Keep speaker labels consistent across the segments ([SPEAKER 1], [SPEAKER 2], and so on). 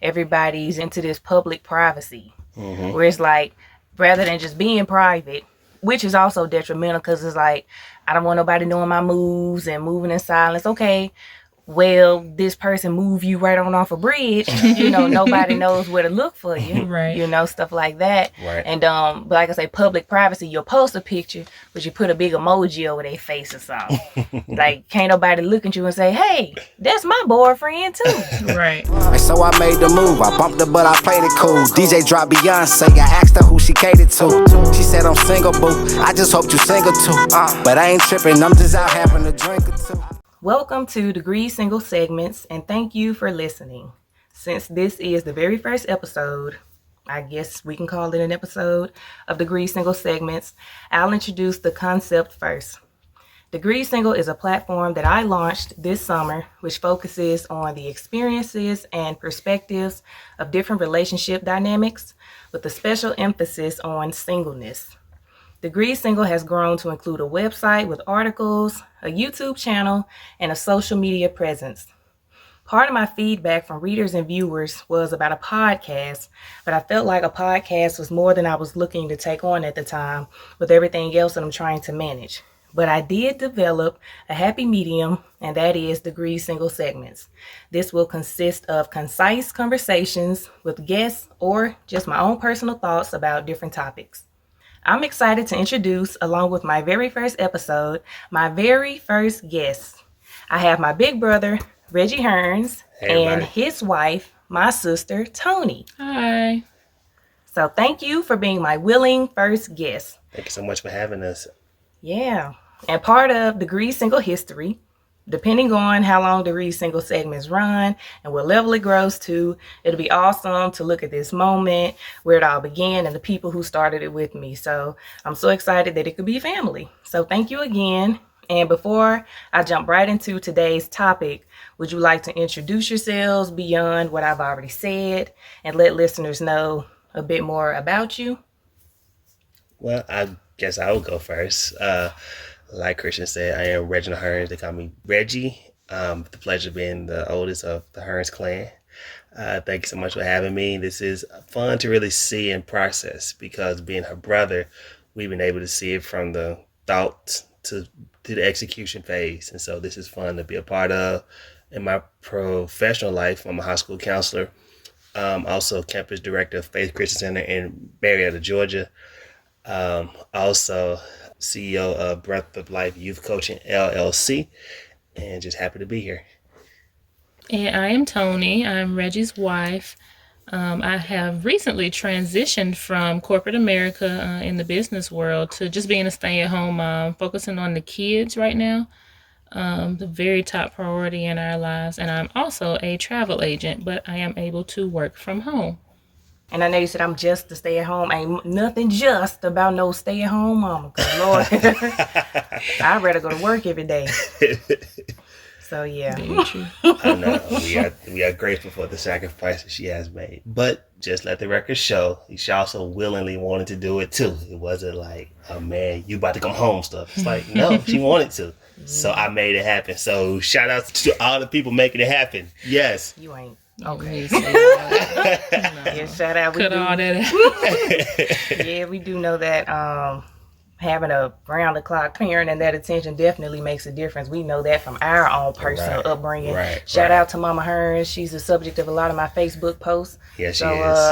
[SPEAKER 1] everybody's into this public privacy, where it's like, rather than just being private, which is also detrimental because it's like, I don't want nobody knowing my moves and moving in silence. Okay, well, this person move you right on off a bridge, nobody knows where to look for you,
[SPEAKER 2] right?
[SPEAKER 1] Stuff like that.
[SPEAKER 3] Right.
[SPEAKER 1] And but like I say, public privacy, you'll post a picture, but you put a big emoji over their face or something. Like, can't nobody look at you and say, hey, that's my boyfriend too.
[SPEAKER 2] Right.
[SPEAKER 4] And so I made the move, I bumped her but I played it cool. DJ dropped Beyonce, I asked her who she catered to. She said I'm single, boo, I just hope you single too. But I ain't tripping, I'm just out having a drink or two.
[SPEAKER 1] Welcome to Degree Single Segments, and thank you for listening. Since this is the very first episode, I guess we can call it an episode of Degree Single Segments, I'll introduce the concept first. Degree Single is a platform that I launched this summer, which focuses on the experiences and perspectives of different relationship dynamics, with a special emphasis on singleness. Degree Single has grown to include a website with articles, a YouTube channel, and a social media presence. Part of my feedback from readers and viewers was about a podcast, but I felt like a podcast was more than I was looking to take on at the time with everything else that I'm trying to manage. But I did develop a happy medium, and that is Degree Single Segments. This will consist of concise conversations with guests or just my own personal thoughts about different topics. I'm excited to introduce, along with my very first episode, my very first guest. I have my big brother, Reggie Hearns, and his wife, my sister, Toni.
[SPEAKER 2] Hi.
[SPEAKER 1] So thank you for being my willing first guest.
[SPEAKER 3] Thank you so much for having us.
[SPEAKER 1] Yeah. And part of Degree Single history, depending on how long Degree Single segments run and what level it grows to, it'll be awesome to look at this moment where it all began and the people who started it with me. So I'm so excited that it could be family. So thank you again. And before I jump right into today's topic, would you like to introduce yourselves beyond what I've already said and let listeners know a bit more about you?
[SPEAKER 3] Well, I guess I will go first. Like Christian said, I am Reggie Hearns. They call me Reggie. The pleasure of being the oldest of the Hearns clan. Thank you so much for having me. This is fun to really see and process because being her brother, we've been able to see it from the thought to the execution phase. And so this is fun to be a part of. In my professional life, I'm a high school counselor. Also campus director of Faith Christian Center in Marietta, Georgia. Also CEO of Breath of Life Youth Coaching LLC, and just happy to be here.
[SPEAKER 2] And I am Toni. I'm Reggie's wife. I have recently transitioned from corporate America in the business world to just being a stay-at-home mom, focusing on the kids right now, the very top priority in our lives. And I'm also a travel agent, but I am able to work from home.
[SPEAKER 1] And I know you said I'm just a stay-at-home. Ain't nothing just about no stay-at-home mama. Because, Lord, I'd rather go to work every day. So, yeah.
[SPEAKER 2] Very true.
[SPEAKER 3] I know. We are grateful for the sacrifices she has made. But just let the record show, she also willingly wanted to do it, too. It wasn't like, oh, man, you about to come home stuff. It's like, no, she wanted to. So I made it happen. So shout out to all the people making it happen. Yes.
[SPEAKER 1] You ain't.
[SPEAKER 2] Okay.
[SPEAKER 1] Yeah, shout out.
[SPEAKER 2] Cut all that.
[SPEAKER 1] Yeah, we do know that having a round-the-clock parent and that attention definitely makes a difference. We know that from our own personal upbringing. Shout out to Mama Hearns. She's the subject of a lot of my Facebook posts.
[SPEAKER 3] Yes,
[SPEAKER 1] she
[SPEAKER 3] is.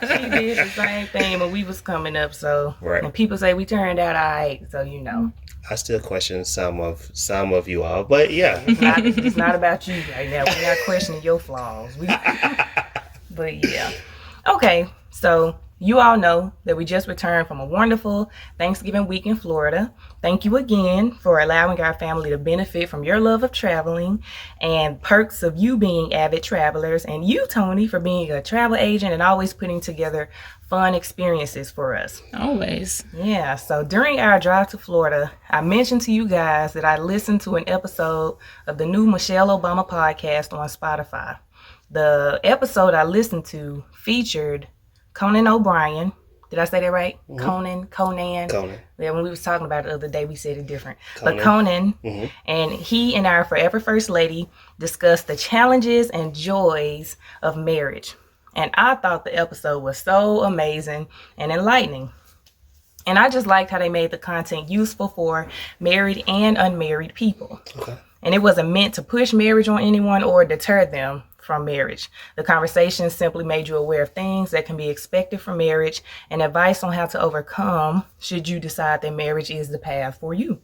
[SPEAKER 1] She did the same thing when we was coming up. So when people say we turned out all right, so you know.
[SPEAKER 3] I still question some of you all, but yeah.
[SPEAKER 1] It's not about you right now. We're not questioning your flaws. But yeah. Okay, so you all know that we just returned from a wonderful Thanksgiving week in Florida. Thank you again for allowing our family to benefit from your love of traveling and perks of you being avid travelers, and you, Toni, for being a travel agent and always putting together fun experiences for us.
[SPEAKER 2] Always.
[SPEAKER 1] Yeah, so during our drive to Florida, I mentioned to you guys that I listened to an episode of the new Michelle Obama podcast on Spotify. The episode I listened to featured Conan O'Brien, Did I say that right? Conan.
[SPEAKER 3] Conan.
[SPEAKER 1] Yeah, when we was talking about it the other day, we said it different.
[SPEAKER 3] Conan.
[SPEAKER 1] But Conan, and he and our forever first lady discussed the challenges and joys of marriage. And I thought the episode was so amazing and enlightening. And I just liked how they made the content useful for married and unmarried people.
[SPEAKER 3] Okay.
[SPEAKER 1] And it wasn't meant to push marriage on anyone or deter them from marriage. The conversation simply made you aware of things that can be expected from marriage and advice on how to overcome should you decide that marriage is the path for you.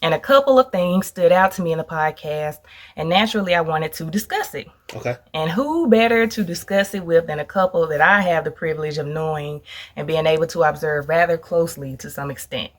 [SPEAKER 1] And a couple of things stood out to me in the podcast, and naturally I wanted to discuss it.
[SPEAKER 3] Okay.
[SPEAKER 1] And who better to discuss it with than a couple that I have the privilege of knowing and being able to observe rather closely to some extent.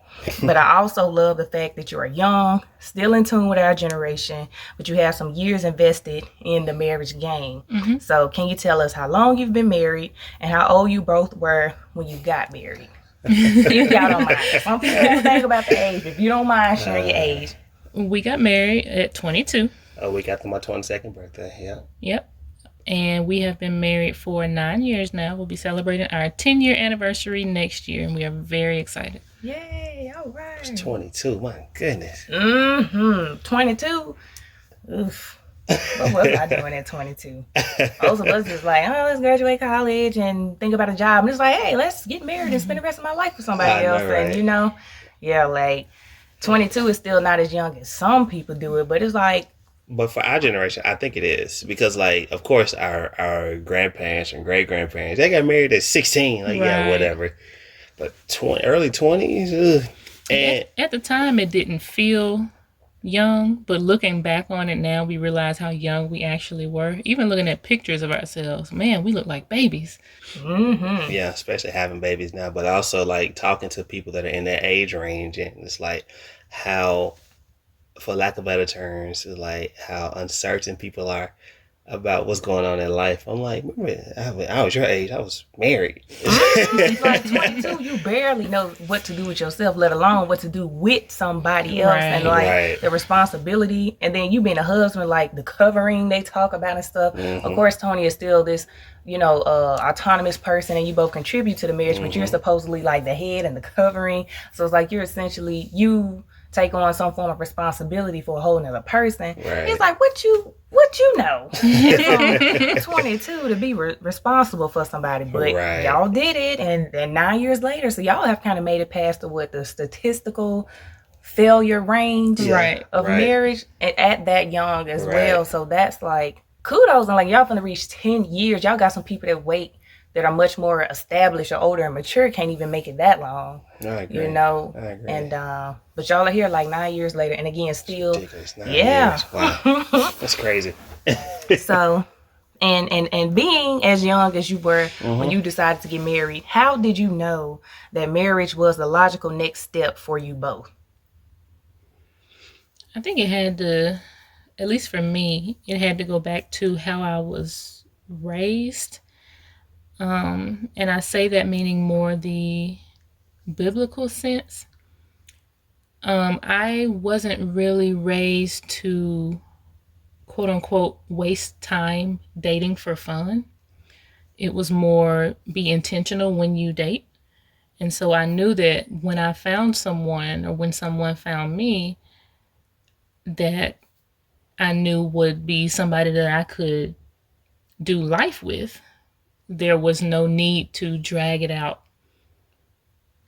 [SPEAKER 1] But I also love the fact that you are young, still in tune with our generation, but you have some years invested in the marriage game. So can you tell us how long you've been married and how old you both were when you got married? If y'all don't mind. Some people think about the age. If you don't mind sharing your age.
[SPEAKER 2] We got married at 22.
[SPEAKER 3] Oh, we got to my 22nd birthday. Yeah.
[SPEAKER 2] Yep. And we have been married for 9 years now. We'll be celebrating our 10-year anniversary next year, and we are very excited.
[SPEAKER 1] Yay, all right.
[SPEAKER 3] 22. My goodness.
[SPEAKER 1] 22. Oof. What was I doing at 22? Most of us is like, oh, let's graduate college and think about a job. And it's like, hey, let's get married and spend the rest of my life with somebody else.
[SPEAKER 3] Right.
[SPEAKER 1] And, yeah, like 22 is still not as young as some people do it. But it's like,
[SPEAKER 3] But for our generation, I think it is. Because, like, of course, our grandparents and great-grandparents, they got married at 16. Like, yeah, whatever. But early 20s, ugh. And
[SPEAKER 2] at the time, it didn't feel young. But looking back on it now, we realize how young we actually were. Even looking at pictures of ourselves, man, we look like babies.
[SPEAKER 3] yeah, especially having babies now. But also, like, talking to people that are in that age range. And it's like how, for lack of better terms, like how uncertain people are about what's going on in life. I'm like, remember, I was your age. I was married.
[SPEAKER 1] like 22, you barely know what to do with yourself, let alone what to do with somebody else. And like the responsibility. And then you being a husband, like the covering they talk about and stuff. Of course, Toni is still this, autonomous person, and you both contribute to the marriage, but you're supposedly like the head and the covering. So it's like you're essentially, you take on some form of responsibility for a whole nother person. It's like, what you know? 22 to be responsible for somebody, but y'all did it, and 9 years later, so y'all have kind of made it past the statistical failure range of marriage at that young as well. So that's like kudos, and like y'all finna reach 10 years. Y'all got some people that wait that are much more established or older and mature can't even make it that long. I agree. I agree. And but y'all are here like 9 years later, and again, still
[SPEAKER 3] ridiculous. 9 years. Wow. That's crazy.
[SPEAKER 1] So, and being as young as you were when you decided to get married, how did you know that marriage was the logical next step for you both?
[SPEAKER 2] I think it had to, at least for me, it had to go back to how I was raised. And I say that meaning more the biblical sense. I wasn't really raised to, quote unquote, waste time dating for fun. It was more be intentional when you date. And so I knew that when I found someone, or when someone found me, that I knew would be somebody that I could do life with. There was no need to drag it out,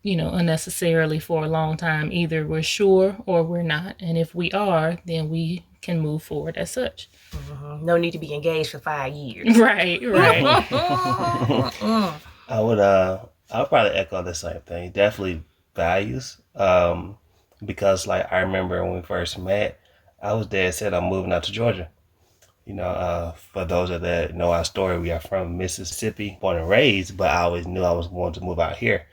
[SPEAKER 2] unnecessarily for a long time. Either we're sure or we're not. And if we are, then we can move forward as such.
[SPEAKER 1] No need to be engaged for 5 years.
[SPEAKER 2] Right.
[SPEAKER 3] I'll probably echo the same thing. Definitely values. Because like I remember when we first met, I was dead set on moving out to Georgia. For those that know our story, we are from Mississippi, born and raised, but I always knew I was going to move out here.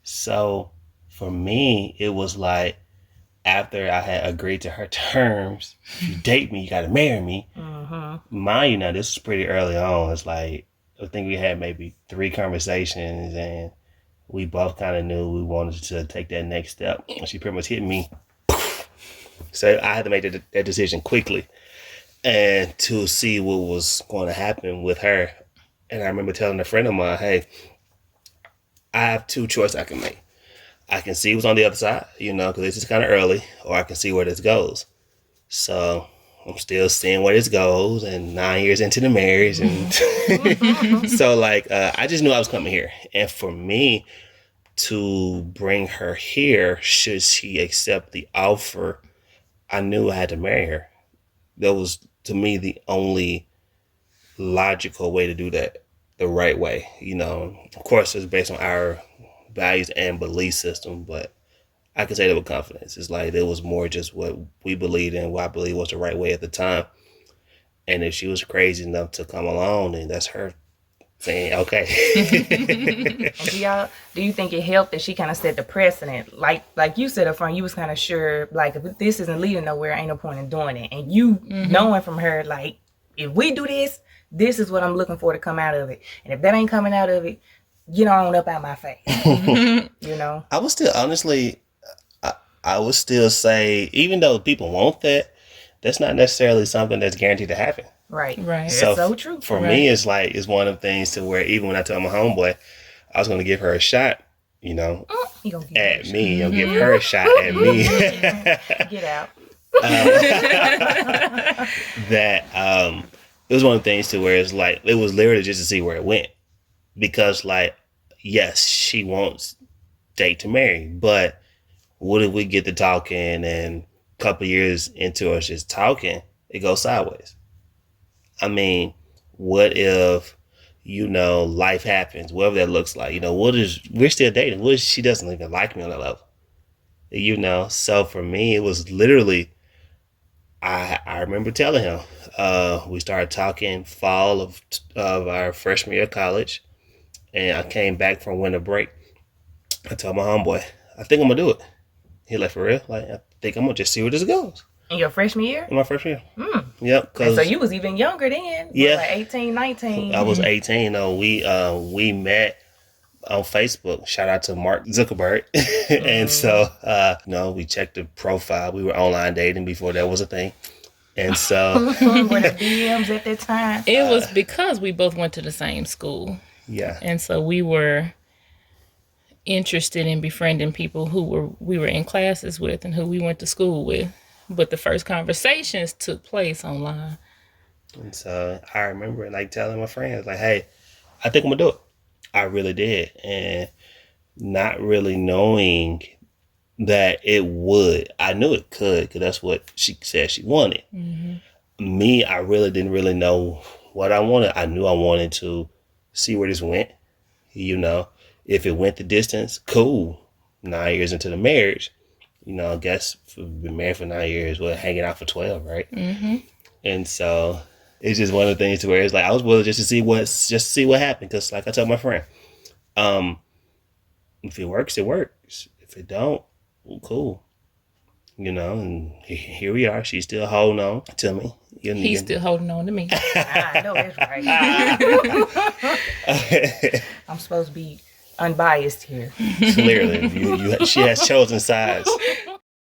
[SPEAKER 3] So for me, it was like, after I had agreed to her terms, if you date me, you got to marry me. Mind you, this was pretty early on. It's like, I think we had maybe 3 conversations, and we both kind of knew we wanted to take that next step. She pretty much hit me. So I had to make that decision quickly, and to see what was going to happen with her. And I remember telling a friend of mine, hey, I have two choices I can make. I can see what's on the other side, because this is kind of early, or I can see where this goes. So I'm still seeing where this goes, and 9 years into the marriage, and so I just knew I was coming here, and for me to bring her here, should she accept the offer, I knew I had to marry her. That was, to me, the only logical way to do that, the right way. Of course, it's based on our values and belief system, but I can say that with confidence. It's like it was more just what we believed in, what I believe was the right way at the time. And if she was crazy enough to come along, then that's her saying, okay.
[SPEAKER 1] Do you think it helped that she kind of set the precedent? Like you said up front, you was kind of sure, like, if this isn't leading nowhere, ain't no point in doing it. And you knowing from her, like, if we do this, this is what I'm looking for to come out of it. And if that ain't coming out of it, get on up out my face.
[SPEAKER 3] I would still, honestly, I would still say, even though people want that, that's not necessarily something that's guaranteed to happen.
[SPEAKER 1] Right.
[SPEAKER 3] So,
[SPEAKER 1] so true.
[SPEAKER 3] For me, it's one of the things to where even when I told my homeboy I was going to give her a shot, at me, give her a shot at me.
[SPEAKER 1] Get out.
[SPEAKER 3] That it was one of the things to where it's like, it was literally just to see where it went. Because yes, she wants date to marry, but what if we get to talking and a couple years into us just talking, it goes sideways? I mean, what if, life happens, whatever that looks like, we're still dating. What if she doesn't even like me on that level? So for me, it was literally, I remember telling him, we started talking fall of our freshman year of college, and I came back from winter break. I told my homeboy, I think I'm gonna do it. He like, for real? Like, I think I'm gonna just see where this goes.
[SPEAKER 1] In your freshman year?
[SPEAKER 3] In my freshman year. Yep.
[SPEAKER 1] And so you was even younger then?
[SPEAKER 3] Yeah.
[SPEAKER 1] Like 18, 19.
[SPEAKER 3] I was 18. We met on Facebook. Shout out to Mark Zuckerberg. And so, we checked the profile. We were online dating before that was a thing. And so.
[SPEAKER 1] Were the DMs at that time?
[SPEAKER 2] It was because we both went to the same school.
[SPEAKER 3] Yeah.
[SPEAKER 2] And so we were interested in befriending people who we were in classes with and who we went to school with. But the first conversations took place online.
[SPEAKER 3] And so I remember telling my friends, hey, I think I'm gonna do it. I really did. And not really knowing that it would. I knew it could, because that's what she said she wanted. Mm-hmm. Me, I really didn't really know what I wanted. I knew I wanted to see where this went. If it went the distance, cool. 9 years into the marriage, I guess we've been married for 9 years. We're hanging out for 12, right? Mm-hmm. And so it's just one of the things to where it's like I was willing just to see what happened. Because like I told my friend, if it works, it works. If it don't, well, cool. And here we are. She's still holding on to me.
[SPEAKER 2] He's still holding on to me.
[SPEAKER 1] I know that's right. I'm supposed to be unbiased here.
[SPEAKER 3] Clearly, she has chosen sides.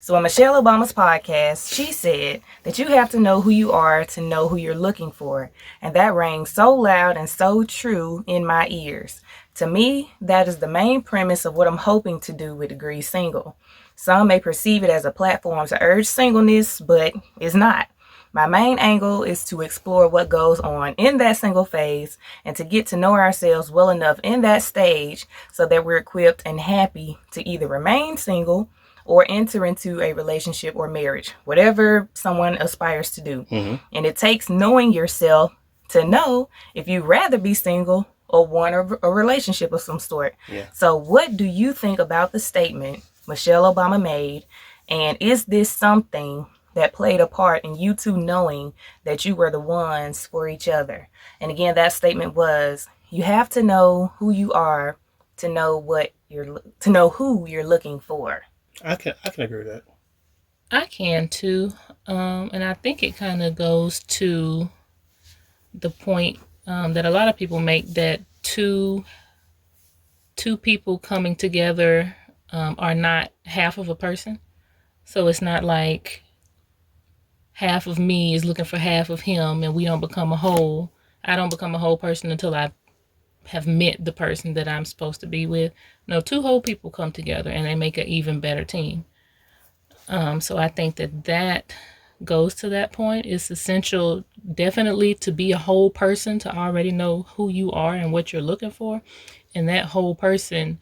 [SPEAKER 1] So in Michelle Obama's podcast, she said that you have to know who you are to know who you're looking for. And that rang so loud and so true in my ears. To me, that is the main premise of what I'm hoping to do with Degree Single. Some may perceive it as a platform to urge singleness, but it's not. My main angle is to explore what goes on in that single phase and to get to know ourselves well enough in that stage so that we're equipped and happy to either remain single or enter into a relationship or marriage, whatever someone aspires to do. Mm-hmm. And it takes knowing yourself to know if you'd rather be single or want a relationship of some sort. Yeah. So what do you think about the statement Michelle Obama made? And is this something that played a part in you two knowing that you were the ones for each other? And again, that statement was, you have to know who you are to know who you're looking for.
[SPEAKER 3] I can agree with that.
[SPEAKER 2] I can too. And I think it kind of goes to the point that a lot of people make, that two people coming together are not half of a person. So it's not like half of me is looking for half of him and we don't become a whole. I don't become a whole person until I have met the person that I'm supposed to be with. No, two whole people come together and they make an even better team. So I think that goes to that point. It's essential, definitely, to be a whole person, to already know who you are and what you're looking for. And that whole person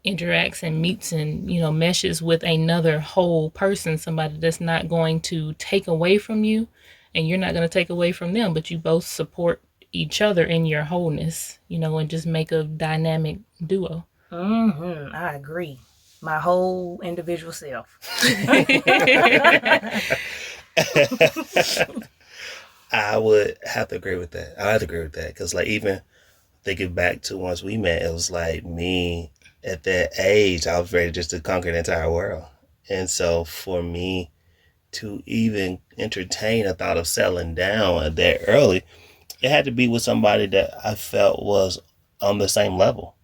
[SPEAKER 2] interacts and meets and, meshes with another whole person, somebody that's not going to take away from you and you're not going to take away from them, but you both support each other in your wholeness, and just make a dynamic duo.
[SPEAKER 1] I agree. My whole individual self.
[SPEAKER 3] I would have to agree with that. I have to agree with that because, like, even thinking back to once we met, it was like me at that age, I was ready just to conquer the entire world. And so for me to even entertain a thought of settling down that early, it had to be with somebody that I felt was on the same level,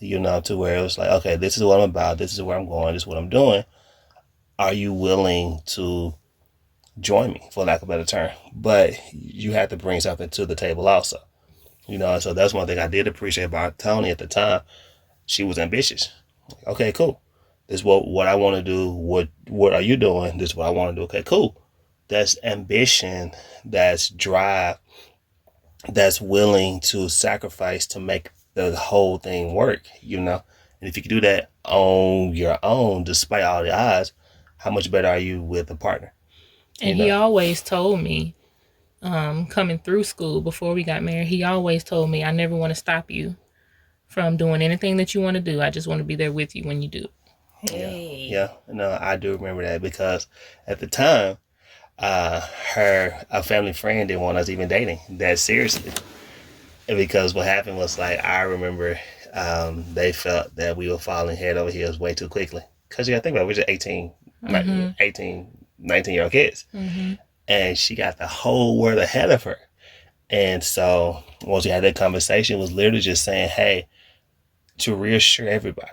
[SPEAKER 3] to where it was like, okay, this is what I'm about. This is where I'm going. This is what I'm doing. Are you willing to join me, for lack of a better term? But you have to bring something to the table also. So that's one thing I did appreciate about Toni at the time. She was ambitious. Okay, cool. This is what I want to do. What are you doing? This is what I want to do. Okay, cool. That's ambition. That's drive. That's willing to sacrifice to make the whole thing work, And if you can do that on your own, despite all the odds, how much better are you with a partner?
[SPEAKER 2] And he always told me, coming through school before we got married, he always told me, I never want to stop you from doing anything that you want to do. I just want to be there with you when you do.
[SPEAKER 1] Hey.
[SPEAKER 3] Yeah. No, I do remember that because at the time, a family friend didn't want us even dating that seriously. Because what happened was, like, I remember they felt that we were falling head over heels way too quickly. Because you got to think about it, we're just 18, 19-year-old kids.
[SPEAKER 2] Mm-hmm.
[SPEAKER 3] And she got the whole world ahead of her. And so once we had that conversation, it was literally just saying, hey, to reassure everybody,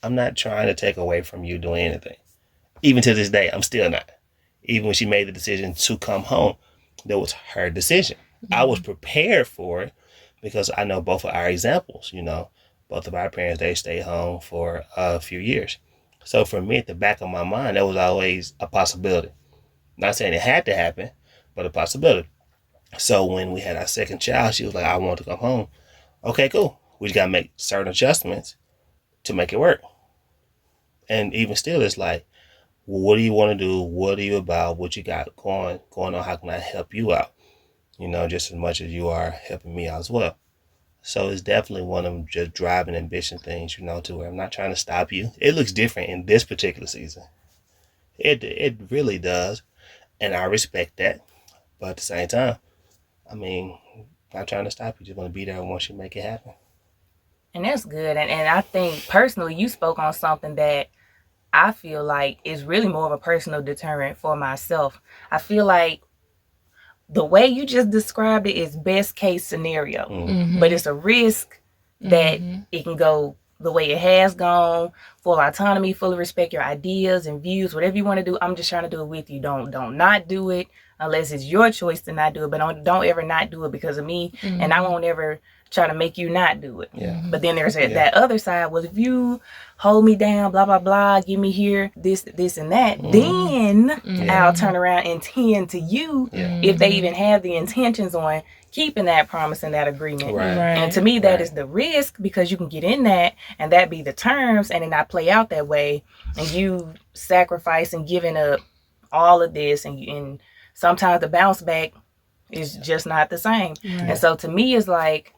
[SPEAKER 3] I'm not trying to take away from you doing anything. Even to this day, I'm still not. Even when she made the decision to come home, that was her decision. Mm-hmm. I was prepared for it because I know both of our examples, both of our parents, they stayed home for a few years. So for me, at the back of my mind, that was always a possibility. Not saying it had to happen, but a possibility. So when we had our second child, she was like, I want to come home. Okay, cool. We just got to make certain adjustments to make it work. And even still, it's like, well, what do you want to do? What are you about? What you got going on? How can I help you out? Just as much as you are helping me out as well. So it's definitely one of them just driving ambition things, to where I'm not trying to stop you. It looks different in this particular season. It really does. And I respect that. But at the same time, not trying to stop you. Just want to be there once you make it happen.
[SPEAKER 1] And that's good. And I think personally, you spoke on something that I feel like is really more of a personal deterrent for myself. I feel like the way you just described it is best case scenario, but it's a risk that it can go the way it has gone. Full autonomy, fully respect your ideas and views, whatever you want to do. I'm just trying to do it with you. Don't not do it unless it's your choice to not do it. But don't ever not do it because of me, and I won't ever try to make you not do it.
[SPEAKER 3] Yeah.
[SPEAKER 1] But then there's that other side was, if you hold me down, blah blah blah, give me here this and that, then I'll turn around and tend to you if they even have the intentions on keeping that promise and that agreement.
[SPEAKER 3] Right.
[SPEAKER 1] And to me, that is the risk, because you can get in that and that be the terms and then not play out that way, and you sacrifice and giving up all of this, and sometimes the bounce back is just not the same. And so to me, it's like,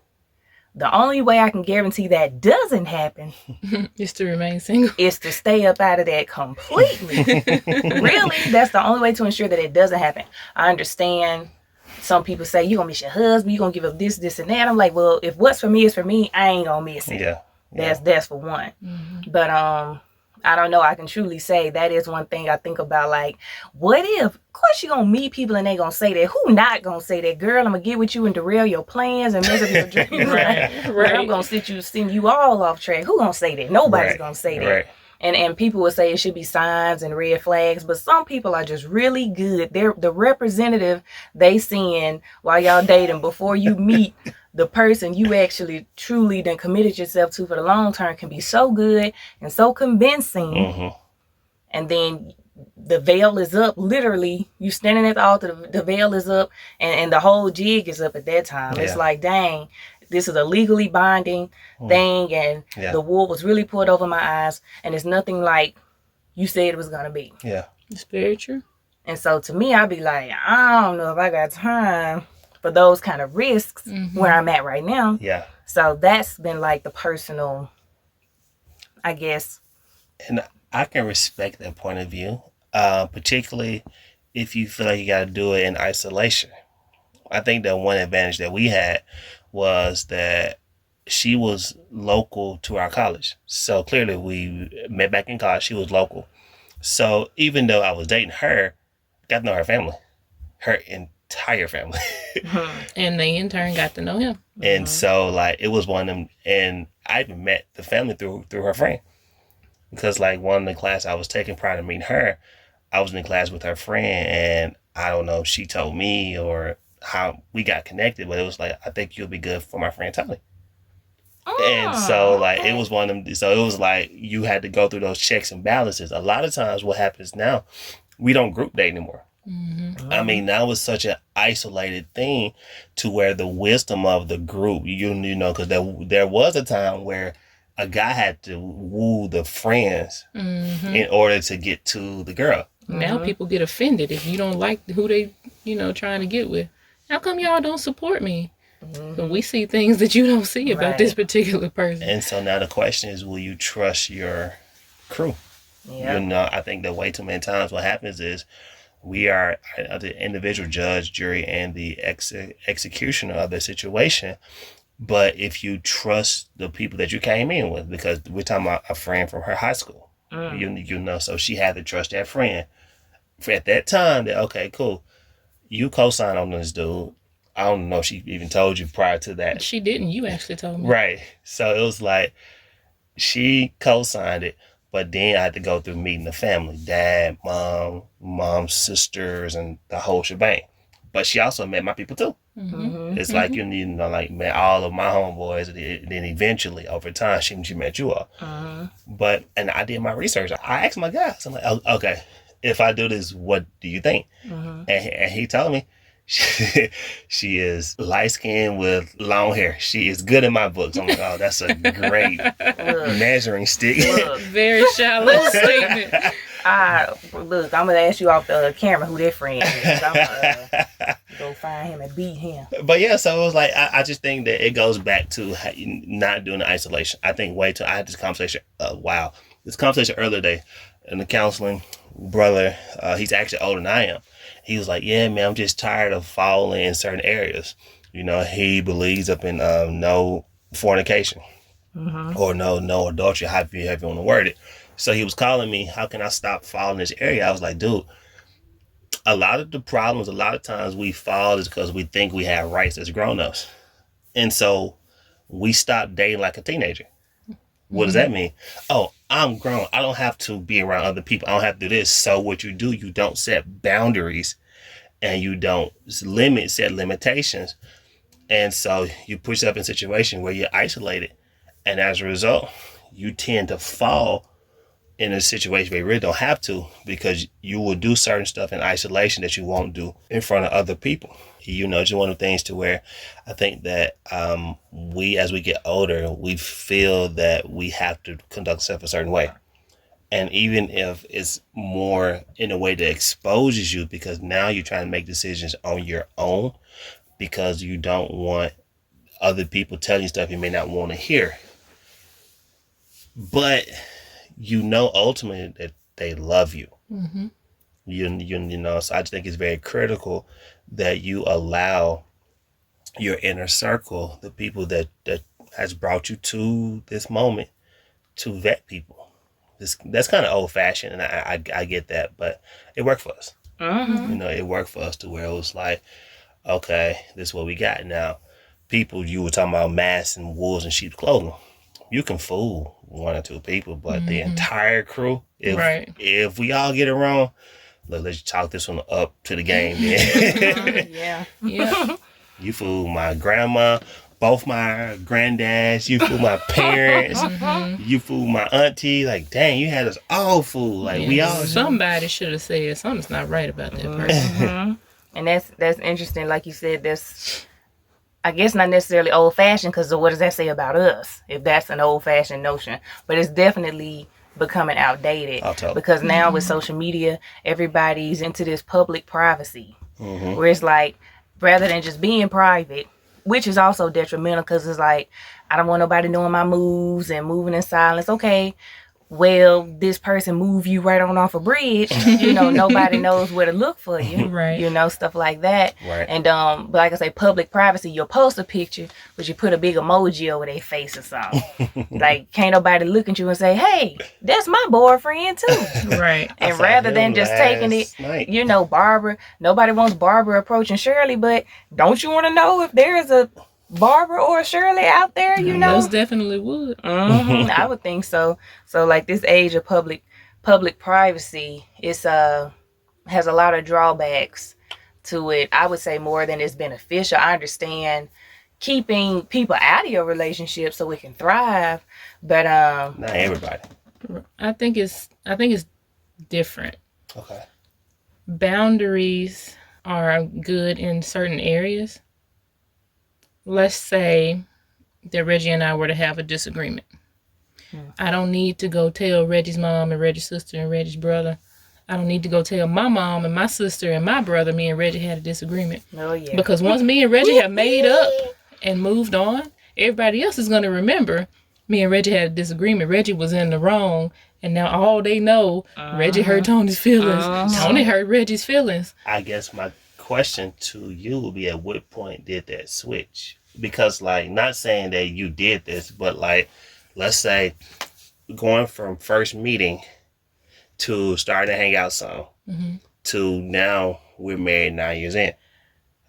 [SPEAKER 1] the only way I can guarantee that doesn't happen
[SPEAKER 2] is to remain single.
[SPEAKER 1] Is to stay up out of that completely. Really, that's the only way to ensure that it doesn't happen. I understand some people say, you're going to miss your husband, you're going to give up this and that. I'm like, well, if what's for me is for me, I ain't going to miss it.
[SPEAKER 3] Yeah.
[SPEAKER 1] That's for one. But I don't know. I can truly say that is one thing I think about. Like, what if, of course, you're going to meet people and they going to say that. Who not going to say that? Girl, I'm going to get with you and derail your plans and mess up your dreams. Right. I'm going to send you all off track. Who going to say that? Nobody's going to say that.
[SPEAKER 3] Right.
[SPEAKER 1] And people will say it should be signs and red flags, but some people are just really good. They're the representative they send while y'all dating before you meet the person you actually truly then committed yourself to for the long term can be so good and so convincing. And then the veil is up, literally. You standing at the altar, the veil is up, and the whole jig is up at that time. It's like, dang, this is a legally binding thing, and the wool was really pulled over my eyes, and it's nothing like you said it was going to be.
[SPEAKER 3] Yeah.
[SPEAKER 2] It's very true.
[SPEAKER 1] And so to me, I'd be like, I don't know if I got time for those kind of risks where I'm at right now.
[SPEAKER 3] Yeah.
[SPEAKER 1] So that's been like the personal, I guess.
[SPEAKER 3] And I can respect that point of view, particularly if you feel like you got to do it in isolation. I think that one advantage that we had was that she was local to our college. So clearly we met back in college. She was local. So even though I was dating her, I got to know her family, her entire family.
[SPEAKER 2] And they in turn got to know him.
[SPEAKER 3] And so like it was one of them, and I even met the family through her friend. Because like one of the class I was taking prior to meeting her, I was in the class with her friend, and I don't know if she told me or how we got connected, but it was like, I think you'll be good for my friend Toni. And so like it was one of them, so it was like you had to go through those checks and balances. A lot of times what happens now, we don't group date anymore. I mean, that was such an isolated thing to where the wisdom of the group, you know, because there was a time where a guy had to woo the friends in order to get to the girl.
[SPEAKER 2] Now people get offended if you don't like who they, trying to get with. How come y'all don't support me? But we see things that you don't see about this particular person.
[SPEAKER 3] And so now the question is, will you trust your crew?
[SPEAKER 1] Yeah.
[SPEAKER 3] You know, I think that way too many times what happens is we are the individual judge, jury, and the executioner of the situation. But if you trust the people that you came in with, because we're talking about a friend from her high school, you know, so she had to trust that friend. For at that time, that, okay, cool, you co-sign on this dude. I don't know if she even told you prior to that.
[SPEAKER 2] She didn't. You actually told me.
[SPEAKER 3] Right. So it was like she co-signed it, but then I had to go through meeting the family, dad, mom's sisters, and the whole shebang. But she also met my people too. It's like, you know, like met all of my homeboys, and then eventually over time she met you all. But, and I did my research. I asked my guys, I'm like, oh, okay, if I do this, what do you think? And he told me, she is light-skinned with long hair. She is good in my books. I'm like, oh, that's a great measuring stick.
[SPEAKER 2] Very shallow statement.
[SPEAKER 1] Look, I'm going to ask you off the camera who that friend is. I'm going to go find him and beat him.
[SPEAKER 3] But yeah, so it was like, I just think that it goes back to not doing the isolation. I think I had this conversation, this conversation earlier today in the counseling. Brother, he's actually older than I am. He was like, yeah, man, I'm just tired of falling in certain areas. You know, he believes up in no fornication or no adultery, however you want to word it. So he was calling me, how can I stop falling in this area? I was like, dude, a lot of the problems, a lot of times we fall is because we think we have rights as grown-ups. And so we stop dating like a teenager. What does that mean? Oh, I'm grown. I don't have to be around other people. I don't have to do this. So what you do, you don't set boundaries and you don't set limitations. And so you put yourself in a situation where you're isolated. And as a result, you tend to fall in a situation where you really don't have to, because you will do certain stuff in isolation that you won't do in front of other people. You know, it's one of the things to where I think that we, as we get older, we feel that we have to conduct ourselves a certain way. And even if it's more in a way that exposes you, because now you're trying to make decisions on your own because you don't want other people telling you stuff you may not want to hear. But you know ultimately that they love you. You know, so I just think it's very critical that you allow your inner circle, the people that has brought you to this moment, to vet people. That's kind of old fashioned, and I get that, but it worked for us. You know, it worked for us to where it was like, okay, this is what we got now. People, you were talking about masks and wolves and sheep's clothing. You can fool one or two people, but the entire crew, if we all get it wrong, let's chalk this one up to the game. Yeah.
[SPEAKER 2] Yeah.
[SPEAKER 3] You fool my grandma both my granddads, you fooled my parents, you fooled my auntie. Like, dang, you had us all fooled. Like, we all.
[SPEAKER 2] Somebody should have said something's not right about that person.
[SPEAKER 1] And that's interesting. Like you said, that's, I guess, not necessarily old-fashioned, because what does that say about us, if that's an old-fashioned notion? But it's definitely becoming outdated, because now with social media, everybody's into this public privacy, where it's like, rather than just being private, which is also detrimental, because it's like, I don't want nobody knowing my moves and moving in silence. Okay, well, this person move you right on off a bridge, nobody knows where to look for you,
[SPEAKER 2] right?
[SPEAKER 1] Stuff like that.
[SPEAKER 3] Right.
[SPEAKER 1] And but like I say, public privacy, you'll post a picture, but you put a big emoji over their face or something. Like, can't nobody look at you and say, hey, that's my boyfriend too.
[SPEAKER 2] Right.
[SPEAKER 1] And rather than just taking it, Barbara, nobody wants Barbara approaching Shirley, but don't you want to know if there is a Barbara or Shirley out there,
[SPEAKER 2] Most definitely would.
[SPEAKER 1] I would think so. So like, this age of public privacy is has a lot of drawbacks to it. I would say more than it's beneficial. I understand keeping people out of your relationship so it can thrive, but
[SPEAKER 3] not everybody.
[SPEAKER 2] I think it's different.
[SPEAKER 3] Okay.
[SPEAKER 2] Boundaries are good in certain areas. Let's say that Reggie and I were to have a disagreement. I don't need to go tell Reggie's mom and Reggie's sister and Reggie's brother. I don't need to go tell my mom and my sister and my brother me and Reggie had a disagreement.
[SPEAKER 1] Oh, yeah.
[SPEAKER 2] Because once me and Reggie have made up and moved on, everybody else is going to remember me and Reggie had a disagreement. Reggie was in the wrong, and now all they know, Reggie hurt Tony's feelings. Tony hurt Reggie's feelings.
[SPEAKER 3] I guess my question to you will be, at what point did that switch? Because, like, not saying that you did this, but like, let's say going from first meeting to starting to hang out some to now we're married 9 years in.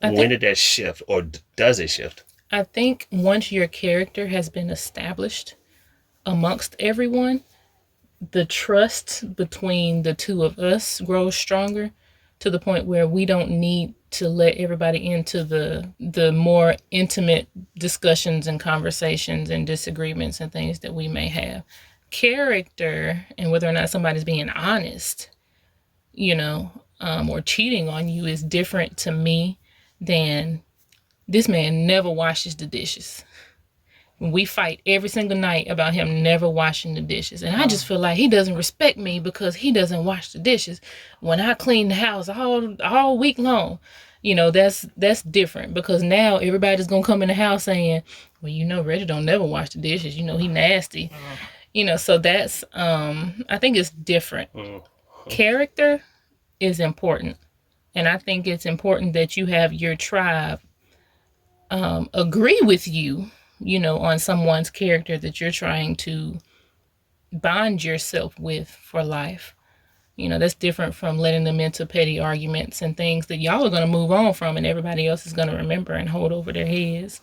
[SPEAKER 3] When did that shift, or does it shift?
[SPEAKER 2] I think once your character has been established amongst everyone, the trust between the two of us grows stronger, to the point where we don't need to let everybody into the more intimate discussions and conversations and disagreements and things that we may have. Character and whether or not somebody's being honest, or cheating on you is different to me than this man never washes the dishes. We fight every single night about him never washing the dishes. And I just feel like he doesn't respect me because he doesn't wash the dishes when I clean the house all week long. That's different, because now everybody's going to come in the house saying, well, Reggie don't never wash the dishes. He nasty. So that's, I think it's different. Character is important. And I think it's important that you have your tribe agree with you, on someone's character that you're trying to bond yourself with for life. That's different from letting them into petty arguments and things that y'all are going to move on from, and everybody else is going to remember and hold over their heads.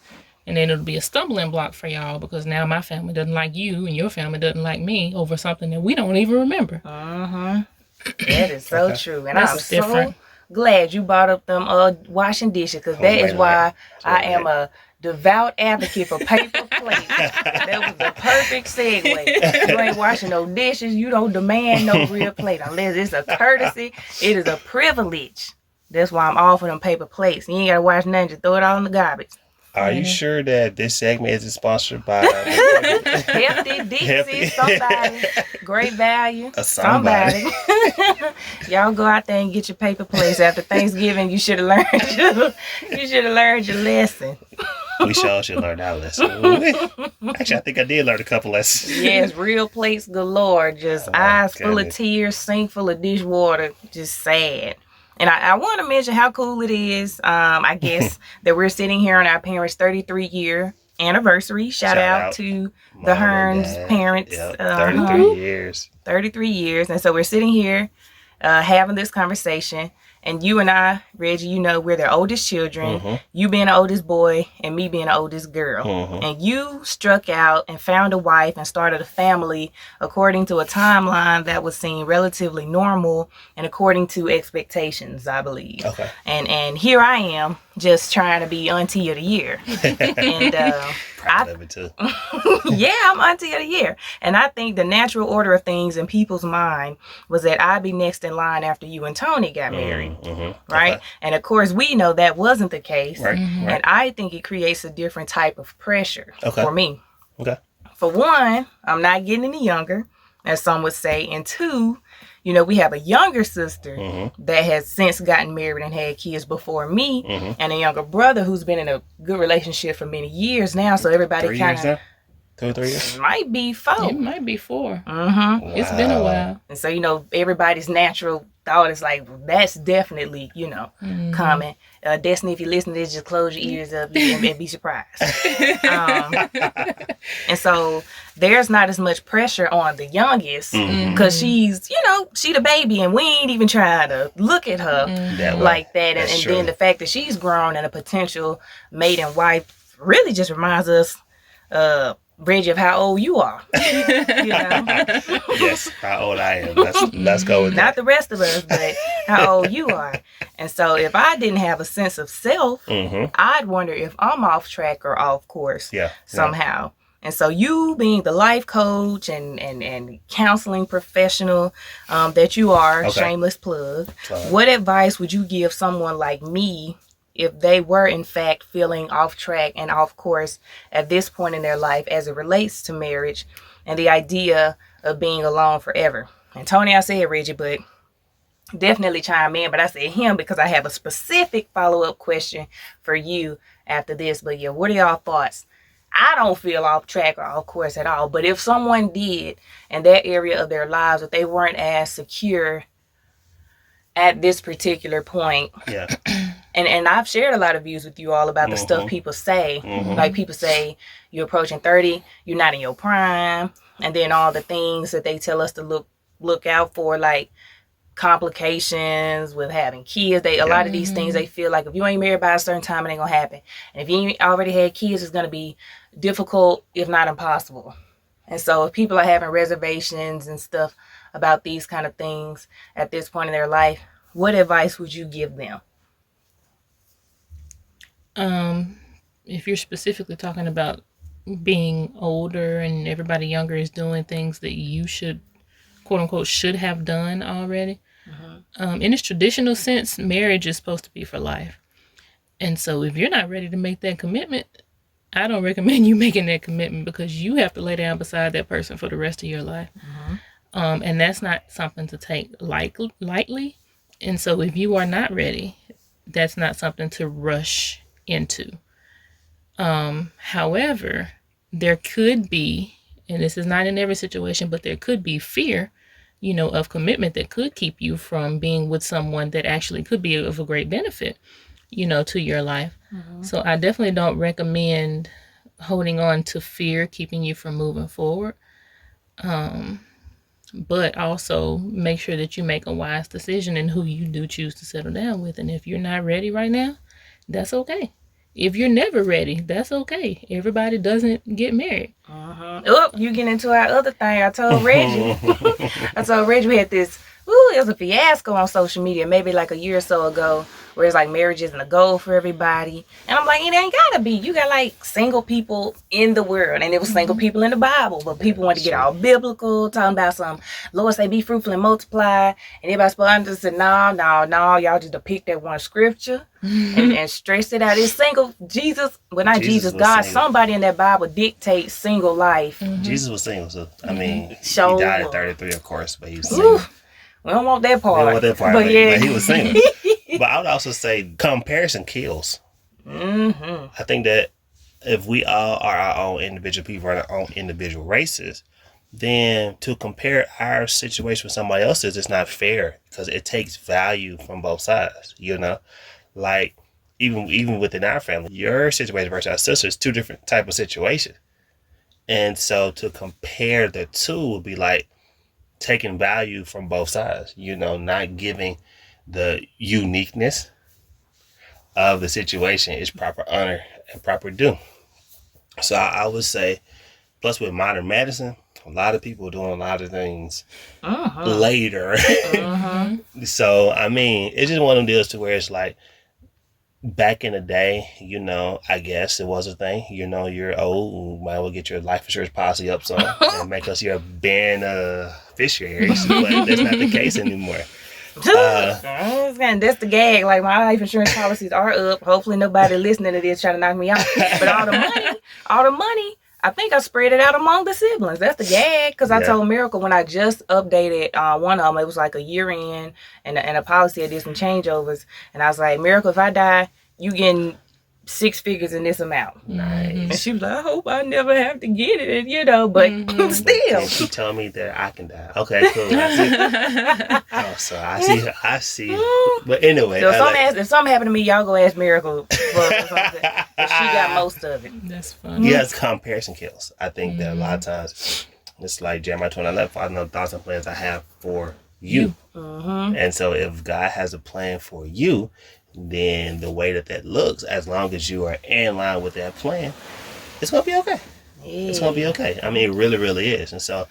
[SPEAKER 2] And then it'll be a stumbling block for y'all, because now my family doesn't like you and your family doesn't like me over something that we don't even remember.
[SPEAKER 1] That is so true. And
[SPEAKER 2] That's
[SPEAKER 1] I'm
[SPEAKER 2] different.
[SPEAKER 1] so glad you brought up them washing dishes, because that is why I am a devout advocate for paper plates. That was the perfect segue. You ain't washing no dishes. You don't demand no real plate unless it's a courtesy. It is a privilege. That's why I'm all for them paper plates. You ain't got to wash nothing. Just throw it all in the garbage.
[SPEAKER 3] Are you sure that this segment isn't sponsored by
[SPEAKER 1] Hefty Dixie, somebody, Great Value, somebody. Y'all go out there and get your paper plates after Thanksgiving. You should have learned your lesson.
[SPEAKER 3] We sure should learn our lesson. Actually, I think I did learn a couple lessons.
[SPEAKER 1] Yes, real plates galore. Just eyes full of tears, sink full of dishwater. Just sad. And I want to mention how cool it is, I guess, that we're sitting here on our parents' 33-year anniversary. Shout out to the Hearns parents.
[SPEAKER 3] Yep, 33 years.
[SPEAKER 1] 33 years. And so we're sitting here having this conversation. And you and I, Reggie, you know, we're their oldest children.
[SPEAKER 3] Mm-hmm.
[SPEAKER 1] You being the oldest boy and me being the oldest girl.
[SPEAKER 3] Mm-hmm.
[SPEAKER 1] And you struck out and found a wife and started a family according to a timeline that was seen relatively normal and according to expectations, I believe.
[SPEAKER 3] Okay.
[SPEAKER 1] And here I am just trying to be auntie of the year. And
[SPEAKER 3] Proud of it too.
[SPEAKER 1] yeah, I'm auntie of the year. And I think the natural order of things in people's mind was that I'd be next in line after you and Toni got married.
[SPEAKER 3] Mm-hmm.
[SPEAKER 1] Right?
[SPEAKER 3] Okay.
[SPEAKER 1] And of course, we know that wasn't the case.
[SPEAKER 3] Right. Right.
[SPEAKER 1] And I think it creates a different type of pressure for me.
[SPEAKER 3] Okay.
[SPEAKER 1] For one, I'm not getting any younger, as some would say. And two, you know, we have a younger sister that has since gotten married and had kids before me, and a younger brother who's been in a good relationship for many years now. So everybody kind of
[SPEAKER 3] 2 or 3 years?
[SPEAKER 1] might be 4.
[SPEAKER 2] It might be 4.
[SPEAKER 1] Mm-hmm.
[SPEAKER 3] Wow.
[SPEAKER 2] It's been a while.
[SPEAKER 1] And so, you know, everybody's natural thought is like, that's definitely, you know, coming. Destiny, if you listen to this, just close your ears up and be surprised. And so there's not as much pressure on the youngest because she's, you know, she the baby and we ain't even trying to look at her like that. And then the fact that she's grown and a potential mate and wife really just reminds us, Reggie, of how old you are. You know?
[SPEAKER 3] Yes, how old I am. Let's go with that.
[SPEAKER 1] Not the rest of us, but how old you are. And so if I didn't have a sense of self, I'd wonder if I'm off track or off course somehow. And so you being the life coach and counseling professional that you are, shameless plug, what advice would you give someone like me if they were in fact feeling off track and off course at this point in their life as it relates to marriage and the idea of being alone forever? And Toni, I said Reggie, but definitely chime in, but I said him because I have a specific follow-up question for you after this. But yeah, what are y'all thoughts? I don't feel off track or off course at all, but if someone did in that area of their lives, if they weren't as secure at this particular point, and I've shared a lot of views with you all about the stuff people say. Like people say, you're approaching 30, you're not in your prime. And then all the things that they tell us to look out for, like complications with having kids. A lot of these things, they feel like if you ain't married by a certain time, it ain't gonna happen. And if you ain't already had kids, it's gonna be difficult, if not impossible. And so if people are having reservations and stuff about these kind of things at this point in their life, what advice would you give them?
[SPEAKER 2] If you're specifically talking about being older and everybody younger is doing things that you should, quote unquote, should have done already. In its traditional sense, marriage is supposed to be for life. And so if you're not ready to make that commitment, I don't recommend you making that commitment because you have to lay down beside that person for the rest of your life. And that's not something to take lightly. And so if you are not ready, that's not something to rush into. However, there could be, and this is not in every situation, but there could be fear, you know, of commitment that could keep you from being with someone that actually could be of a great benefit, you know, to your life. So I definitely don't recommend holding on to fear, keeping you from moving forward. But also make sure that you make a wise decision in who you do choose to settle down with. And if you're not ready right now, that's okay. If you're never ready, that's okay. Everybody doesn't get married.
[SPEAKER 1] Oh, you get into our other thing. I told Reggie. We had this, it was a fiasco on social media maybe like a year or so ago where it's like marriage isn't a goal for everybody. And I'm like, it ain't gotta be. You got like single people in the world. And it was single people in the Bible. But people want to get all biblical, talking about some, Lord say be fruitful and multiply. And everybody's supposed to say, no, y'all just depict that one scripture and stress it out. It's single. God, somebody in that Bible dictates single life.
[SPEAKER 3] Jesus was single, so I mean, he
[SPEAKER 1] So-
[SPEAKER 3] died at 33, of course, but he was single.
[SPEAKER 1] We don't want that part.
[SPEAKER 3] But he was single. But I would also say comparison kills. I think that if we all are our own individual people, our own individual races, then to compare our situation with somebody else's is not fair because it takes value from both sides, you know? Like, even within our family, your situation versus our sister is two different type of situations. And so to compare the two would be like taking value from both sides, you know, not giving the uniqueness of the situation is proper honor and proper due. So I would say, plus with modern medicine, a lot of people are doing a lot of things later. So, I mean, it's just one of them deals to where it's like, back in the day, I guess it was a thing. You're old, you might well get your life insurance policy up some and make us your beneficiaries. But that's not the case anymore.
[SPEAKER 1] That's the gag. Like, my life insurance policies are up. Hopefully nobody listening to this trying to knock me out. But all the money, I think I spread it out among the siblings. That's the gag. Because I told Miracle when I just updated one of them, it was like a year in, and a policy had did some changeovers. And I was like, Miracle, if I die, you getting 6 figures in this amount.
[SPEAKER 3] Nice.
[SPEAKER 1] And she was like, I hope I never have to get it, but still.
[SPEAKER 3] She told me that I can die. Okay, cool. I see. I see. But anyway.
[SPEAKER 1] So if something happened to me, y'all go ask Miracle for something. But she got most of it.
[SPEAKER 2] That's funny.
[SPEAKER 3] Yes, comparison kills. I think that a lot of times, it's like Jeremiah 29:11, I know thoughts and plans I have for you. And so if God has a plan for you, then the way that looks, as long as you are in line with that plan, it's going to be okay. Yeah. It's going to be okay. I mean, it really, really is. And so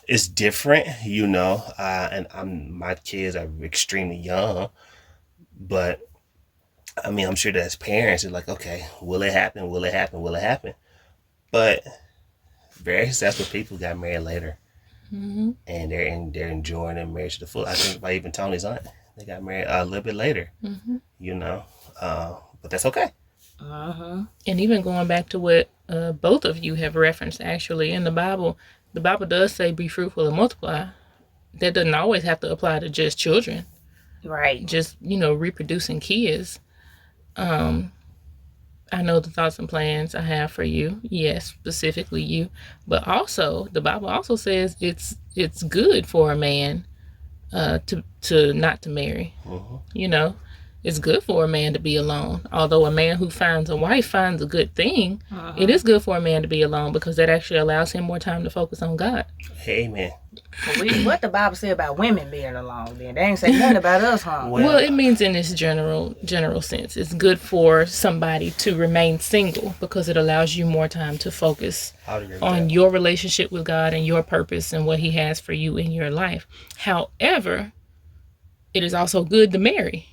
[SPEAKER 3] it's different, and my kids are extremely young, but I mean, I'm sure that as parents, it's like, okay, will it happen? Will it happen? Will it happen? But very successful people got married later, and they're enjoying their marriage to the full. I think by even Tony's aunt, they got married a little bit later, but that's okay.
[SPEAKER 2] And even going back to what both of you have referenced, actually, in the Bible does say be fruitful and multiply. That doesn't always have to apply to just children.
[SPEAKER 1] Right.
[SPEAKER 2] Just, reproducing kids. I know the thoughts and plans I have for you. Yes, specifically you. But also, the Bible also says it's good for a man to not to marry. It's good for a man to be alone. Although a man who finds a wife finds a good thing, it is good for a man to be alone because that actually allows him more time to focus on God.
[SPEAKER 3] Amen.
[SPEAKER 1] What the Bible say about women being alone then? They ain't say nothing about us, huh?
[SPEAKER 2] Well, it means in this general sense. It's good for somebody to remain single because it allows you more time to focus on your relationship with God and your purpose and what he has for you in your life. However, it is also good to marry.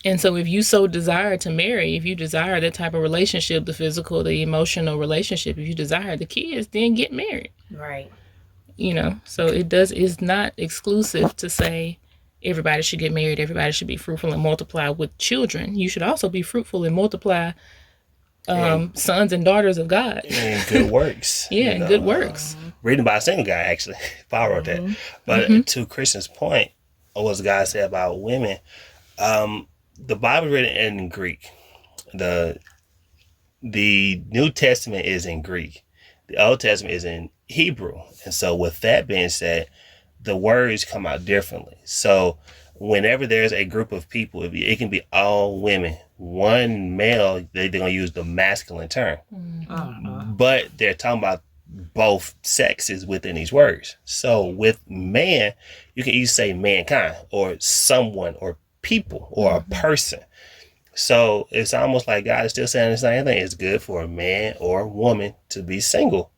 [SPEAKER 2] And so if you so desire to marry, if you desire that type of relationship, the physical, the emotional relationship, if you desire the kids, then get married.
[SPEAKER 1] Right.
[SPEAKER 2] So it's not exclusive to say everybody should get married, everybody should be fruitful and multiply with children. You should also be fruitful and multiply sons and daughters of God.
[SPEAKER 3] And good works.
[SPEAKER 2] And good works.
[SPEAKER 3] Reading by a single guy, actually. Paul wrote that. But to Christian's point, what the guy said about women, the Bible is written in Greek. The New Testament is in Greek. The Old Testament is in Hebrew. And so with that being said, the words come out differently. So whenever there's a group of people, it can be all women. One male, they're going to use the masculine term. But they're talking about both sexes within these words. So with man, you can either say mankind or someone or people or a person. So it's almost like God is still saying the same thing. It's good for a man or a woman to be single.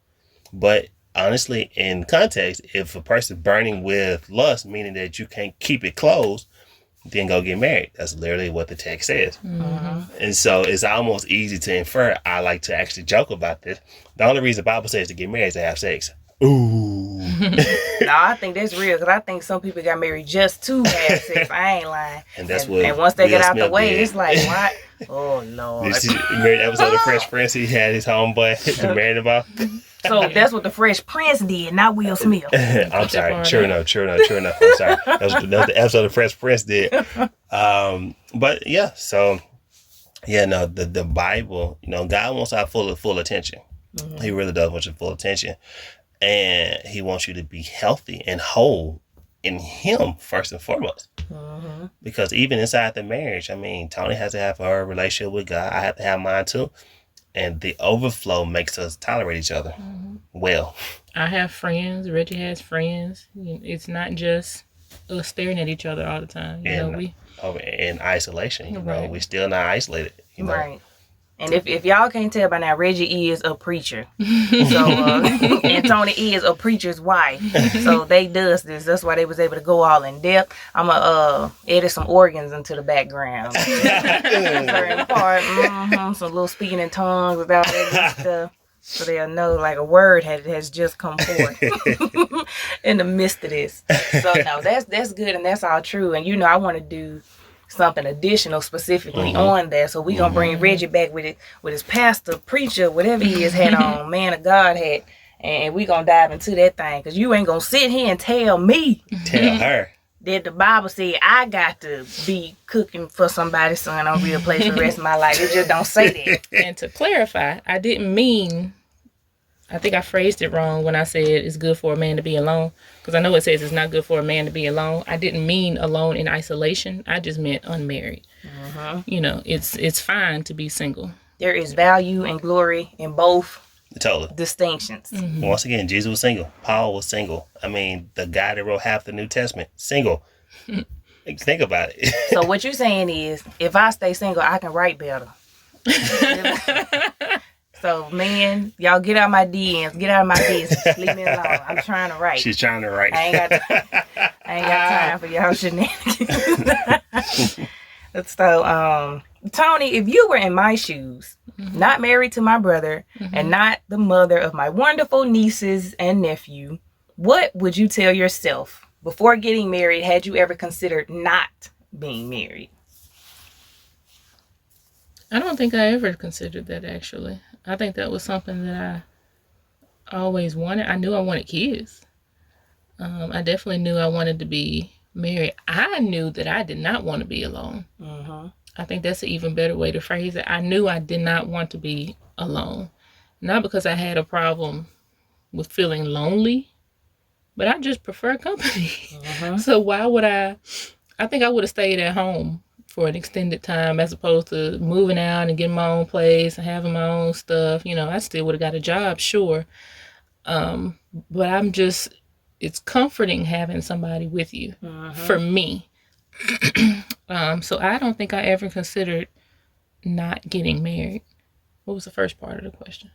[SPEAKER 3] But honestly, in context, if a person burning with lust, meaning that you can't keep it closed, then go get married. That's literally what the text says. And so it's almost easy to infer. I like to actually joke about this. The only reason the Bible says to get married is to have sex. Ooh.
[SPEAKER 1] No, I think that's real because I think some people got married just to have sex. I ain't lying.
[SPEAKER 3] And that's what.
[SPEAKER 1] And once they get out the way,
[SPEAKER 3] did.
[SPEAKER 1] it's like, what? Oh Lord!
[SPEAKER 3] Did you remember the episode of Fresh Prince? He had his homeboy to marry about.
[SPEAKER 1] So that's what the Fresh Prince did, not Will Smith.
[SPEAKER 3] I'm sorry. True enough. I'm sorry. That was the episode of Fresh Prince did. But yeah, so yeah, no, the Bible, God wants our full attention. He really does want your full attention. And he wants you to be healthy and whole in him first and foremost. Because even inside the marriage, I mean, Toni has to have her relationship with God. I have to have mine too. And the overflow makes us tolerate each other well.
[SPEAKER 2] I have friends. Reggie has friends. It's not just us staring at each other all the time. You know,
[SPEAKER 3] in isolation, you know,
[SPEAKER 2] Right.
[SPEAKER 3] we still not isolated, you know.
[SPEAKER 1] Right. And if y'all can't tell by now, Reggie is a preacher. So and Toni is a preacher's wife. So they does this. That's why they was able to go all in depth. I'm gonna edit some organs into the background. Certain part, some little speaking in tongues with all that good stuff. So they'll know like a word has just come forth in the midst of this. So no, that's good and that's all true. And you know, I want to do something additional specifically on that. So we gonna bring Reggie back with his pastor, preacher, whatever he is hat on, man of God hat, and we gonna dive into that thing. Cause you ain't gonna sit here and tell me
[SPEAKER 3] Tell her.
[SPEAKER 1] that the Bible said I got to be cooking for somebody's son on Real Place for the rest of my life. It just don't say that.
[SPEAKER 2] And to clarify, I didn't mean, I think I phrased it wrong when I said it's good for a man to be alone. Because I know it says it's not good for a man to be alone. I didn't mean alone in isolation. I just meant unmarried. You know, it's fine to be single.
[SPEAKER 1] There is value and glory in both
[SPEAKER 3] Totally.
[SPEAKER 1] distinctions.
[SPEAKER 3] Once again, Jesus was single. Paul was single. I mean, the guy that wrote half the New Testament, single. Think about it.
[SPEAKER 1] So what you're saying is, if I stay single, I can write better. So, man, y'all get out my DMs. Get out of my business. Leave me alone. I'm trying to write.
[SPEAKER 3] She's trying to write.
[SPEAKER 1] I ain't got time for y'all shenanigans. So, Toni, if you were in my shoes, not married to my brother, and not the mother of my wonderful nieces and nephew, what would you tell yourself before getting married? Had you ever considered not being married?
[SPEAKER 2] I don't think I ever considered that, actually. I think that was something that I always wanted. I knew I wanted kids. I definitely knew I wanted to be married. I knew that I did not want to be alone. I think that's an even better way to phrase it. I knew I did not want to be alone. Not because I had a problem with feeling lonely, but I just prefer company. So why would I think I would have stayed at home for an extended time as opposed to moving out and getting my own place and having my own stuff. You know, I still would have got a job, sure. But it's comforting having somebody with you for me. So I don't think I ever considered not getting married. What was the first part of the question?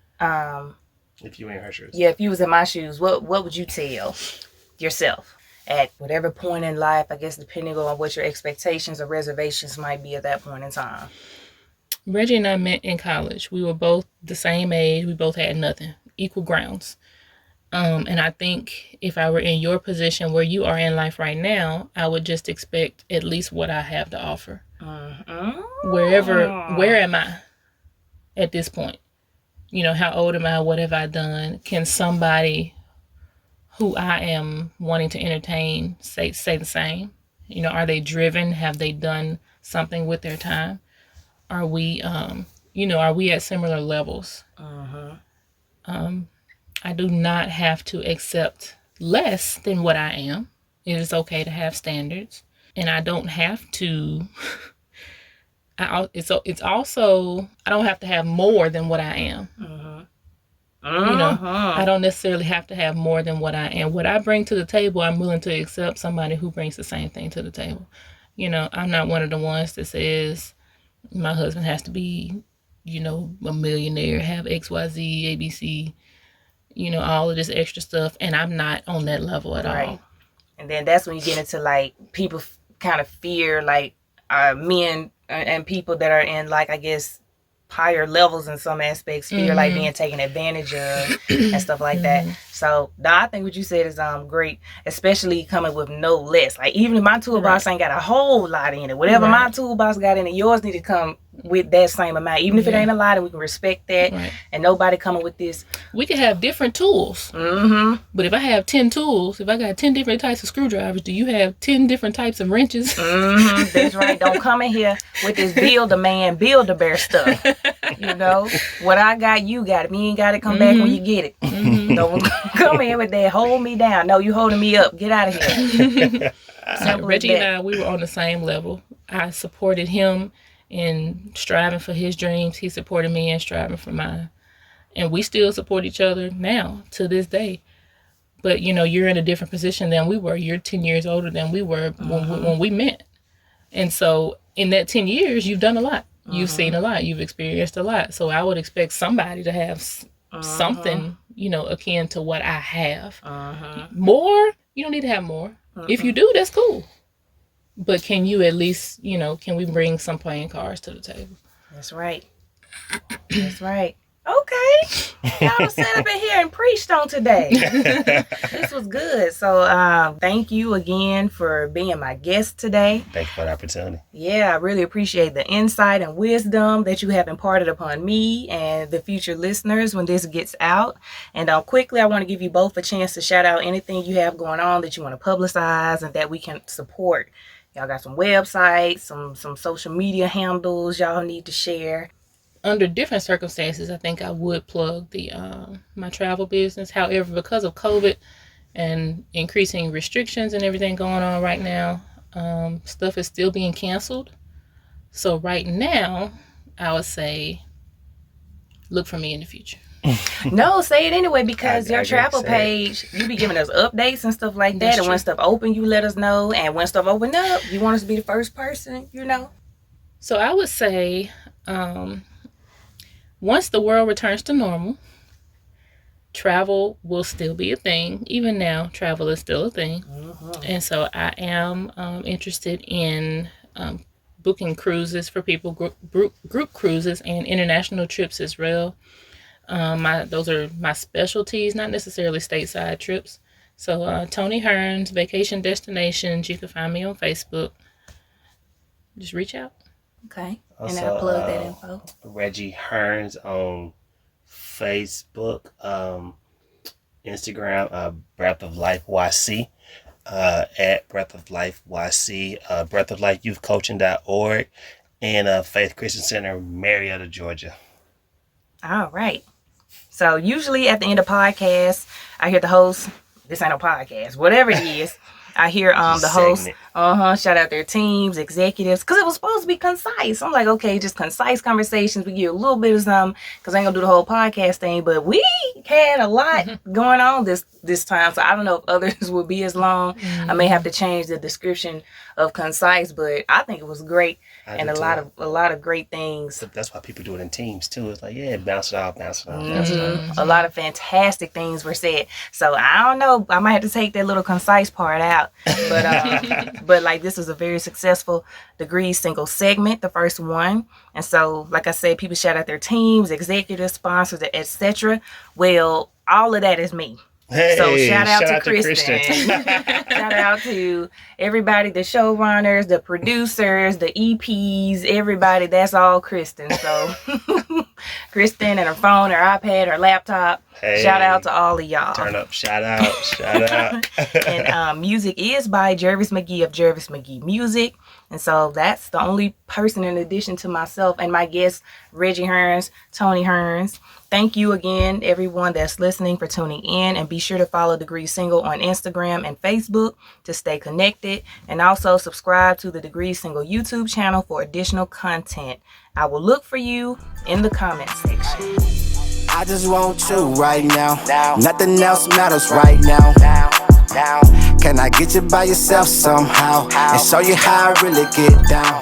[SPEAKER 3] If you ain't her shoes.
[SPEAKER 1] Yeah, if you was in my shoes, what would you tell yourself at whatever point in life, I guess, depending on what your expectations or reservations might be at that point in time?
[SPEAKER 2] Reggie and I met in college. We were both the same age. We both had nothing, equal grounds. And I think if I were in your position where you are in life right now, I would just expect at least what I have to offer. Where am I at this point? You know, how old am I? What have I done? Can somebody who I am wanting to entertain say the same? You know, are they driven? Have they done something with their time? Are we, are we at similar levels? I do not have to accept less than what I am. It is okay to have standards, and I don't have to. It's also I don't have to have more than what I am. You know, I don't necessarily have to have more than what I am. What I bring to the table, I'm willing to accept somebody who brings the same thing to the table. You know, I'm not one of the ones that says my husband has to be, you know, a millionaire, have XYZ, ABC, you know, all of this extra stuff. And I'm not on that level at all.
[SPEAKER 1] And then that's when you get into like people kind of fear like men and people that are in like, I guess, higher levels in some aspects, fear like being taken advantage of and stuff like that. So I think what you said is great, especially coming with no less. Like even if my toolbox ain't got a whole lot in it, whatever my toolbox got in it, yours need to come with that same amount. Even if it ain't a lot, and we can respect that. And nobody coming with this.
[SPEAKER 2] We can have different tools. But if I have 10 tools, if I got 10 different types of screwdrivers, do you have 10 different types of wrenches?
[SPEAKER 1] That's right. Don't come in here with this Build-A-Man, Build-A-Bear stuff. You know, what I got, you got it. Me ain't got it. Come back when you get it. Don't come in with that. Hold me down. No, you holding me up. Get out of here.
[SPEAKER 2] Reggie and I, we were on the same level. I supported him in striving for his dreams. He supported me in striving for mine. And we still support each other now to this day. But you're in a different position than we were. You're 10 years older than we were when we met. And so in that 10 years, you've done a lot. You've seen a lot. You've experienced a lot. So I would expect somebody to have something, akin to what I have. More, you don't need to have more. If you do, that's cool. But can you at least, can we bring some playing cards to the table?
[SPEAKER 1] That's right. That's right. Okay. Y'all sat up in here and preached on today. This was good. So thank you again for being my guest today.
[SPEAKER 3] Thank you for the opportunity.
[SPEAKER 1] Yeah, I really appreciate the insight and wisdom that you have imparted upon me and the future listeners when this gets out. And quickly, I want to give you both a chance to shout out anything you have going on that you want to publicize and that we can support. Y'all got some websites, some social media handles y'all need to share.
[SPEAKER 2] Under different circumstances, I think I would plug the my travel business. However, because of COVID and increasing restrictions and everything going on right now, stuff is still being canceled. So right now, I would say, look for me in the future.
[SPEAKER 1] No, say it anyway, because your travel page, you be giving us updates and stuff like that.
[SPEAKER 2] That's
[SPEAKER 1] and
[SPEAKER 2] true.
[SPEAKER 1] when stuff open, you let us know. And when stuff open up, you want us to be the first person,
[SPEAKER 2] So I would say, once the world returns to normal, travel will still be a thing. Even now, travel is still a thing. And so I am interested in booking cruises for people, group cruises and international trips as well. Those are my specialties, not necessarily stateside trips. So Toni Hearns, Vacation Destinations. You can find me on Facebook. Just reach out.
[SPEAKER 1] Okay.
[SPEAKER 3] Also,
[SPEAKER 1] and I'll plug that info.
[SPEAKER 3] Reggie Hearns on Facebook, Instagram, Breath of Life YC, at Breath of Life YC, Breath of Life Youth Coaching.org, and Faith Christian Center, Marietta, Georgia.
[SPEAKER 1] All right. So usually at the end of podcasts, I hear the host, this ain't no podcast, whatever it is. I hear the host, shout out their teams, executives, because it was supposed to be concise. I'm like, okay, just concise conversations. We give a little bit of something, because I ain't gonna do the whole podcast thing, but we had a lot going on this time, so I don't know if others will be as long. I may have to change the description of concise, but I think it was great, and a lot of great things.
[SPEAKER 3] That's why people do it in teams too. It's like, yeah, bounce it off.
[SPEAKER 1] A lot of fantastic things were said. So I don't know, I might have to take that little concise part out. But like, this was a very successful degree single segment, the first one. And so, like I said, people shout out their teams, executives, sponsors, etc. Well, all of that is me.
[SPEAKER 3] Hey,
[SPEAKER 1] so shout out to
[SPEAKER 3] Kristen.
[SPEAKER 1] Shout out to everybody, the showrunners, the producers, the EPs, everybody. That's all Kristen. So Kristen and her phone, her iPad, her laptop.
[SPEAKER 3] Hey,
[SPEAKER 1] shout out to all of y'all.
[SPEAKER 3] Turn up, shout out.
[SPEAKER 1] And music is by Jervis McGee of Jervis McGee Music. And so that's the only person in addition to myself and my guests, Reggie Hearns, Toni Hearns. Thank you again, everyone that's listening, for tuning in. And be sure to follow Degree Single on Instagram and Facebook to stay connected. And also subscribe to the Degree Single YouTube channel for additional content. I will look for you in the comment section.
[SPEAKER 4] I just want you right now. Nothing else matters right now. Can I get you by yourself somehow and show you how I really get down?